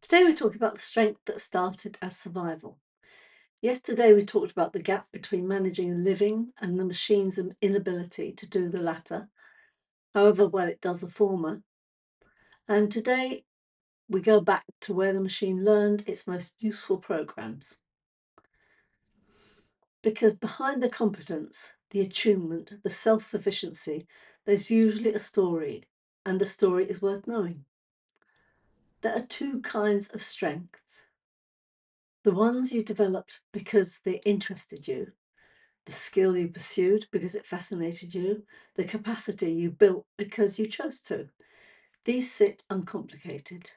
Today we're talking about the strength that started as survival. Yesterday we talked about the gap between managing a living and the machine's inability to do the latter, however well it does the former. And today we go back to where the machine learned its most useful programs. Because behind the competence, the attunement, the self-sufficiency, there's usually a story, and the story is worth knowing. There are two kinds of strength. The ones you developed because they interested you, the skill you pursued because it fascinated you, the capacity you built because you chose to. These sit uncomplicated.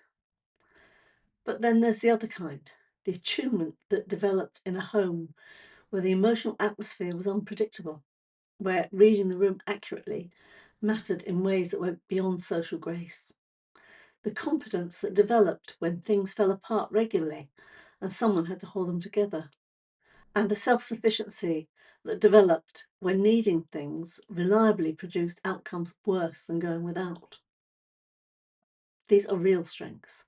But then there's the other kind, the attunement that developed in a home where the emotional atmosphere was unpredictable, where reading the room accurately mattered in ways that went beyond social grace. The competence that developed when things fell apart regularly and someone had to hold them together. And the self-sufficiency that developed when needing things reliably produced outcomes worse than going without. These are real strengths.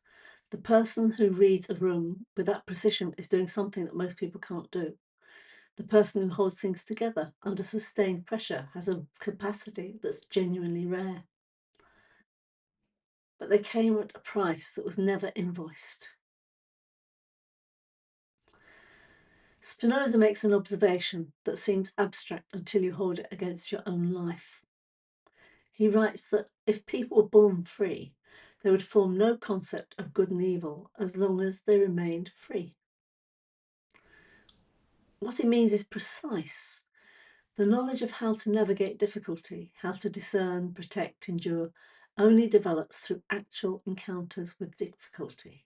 The person who reads a room with that precision is doing something that most people can't do. The person who holds things together under sustained pressure has a capacity that's genuinely rare. But they came at a price that was never invoiced. Spinoza makes an observation that seems abstract until you hold it against your own life. He writes that if people were born free, they would form no concept of good and evil as long as they remained free. What he means is precise. The knowledge of how to navigate difficulty, how to discern, protect, endure, only develops through actual encounters with difficulty.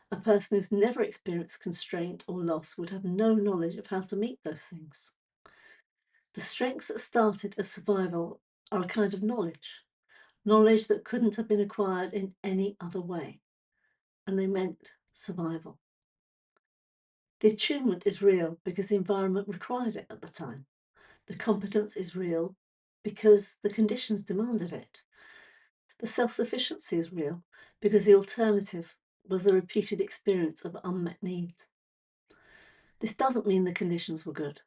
A person who's never experienced constraint or loss would have no knowledge of how to meet those things. The strengths that started as survival are a kind of knowledge that couldn't have been acquired in any other way, and they meant survival. The attunement is real because the environment required it at the time. The competence is real because the conditions demanded it. The self-sufficiency is real because the alternative was the repeated experience of unmet needs. This doesn't mean the conditions were good.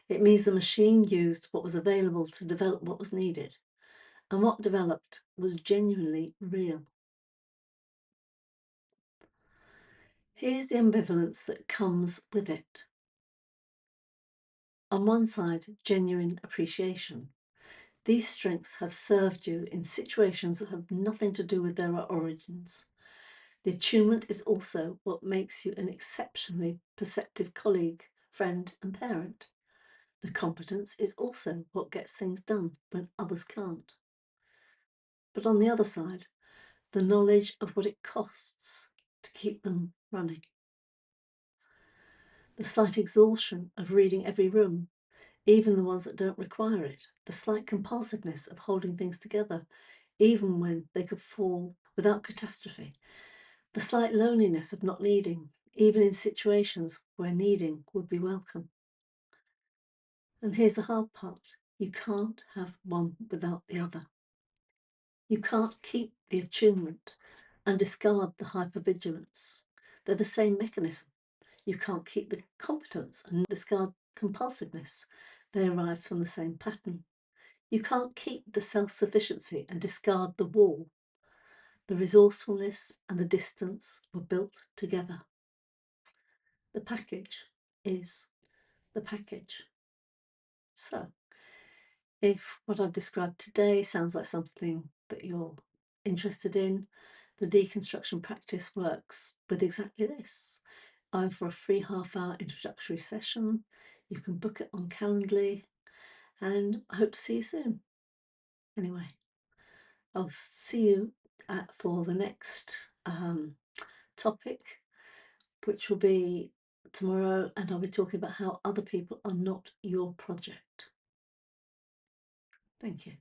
It means the machine used what was available to develop what was needed, and what developed was genuinely real. Here's the ambivalence that comes with it. On one side, genuine appreciation. These strengths have served you in situations that have nothing to do with their origins. The attunement is also what makes you an exceptionally perceptive colleague, friend, and parent. The competence is also what gets things done when others can't. But on the other side, the knowledge of what it costs to keep them running. The slight exhaustion of reading every room, even the ones that don't require it. The slight compulsiveness of holding things together, even when they could fall without catastrophe. The slight loneliness of not needing, even in situations where needing would be welcome. And here's the hard part. You can't have one without the other. You can't keep the attunement and discard the hypervigilance. They're the same mechanism. You can't keep the competence and discard compulsiveness. They arrive from the same pattern. You can't keep the self-sufficiency and discard the wall. The resourcefulness and the distance were built together. The package is the package. So, if what I've described today sounds like something that you're interested in, the deconstruction practice works with exactly this. I'm for a free half-hour introductory session. You can book it on Calendly, and I hope to see you soon. Anyway, I'll see you for the next topic, which will be tomorrow, and I'll be talking about how other people are not your project. Thank you.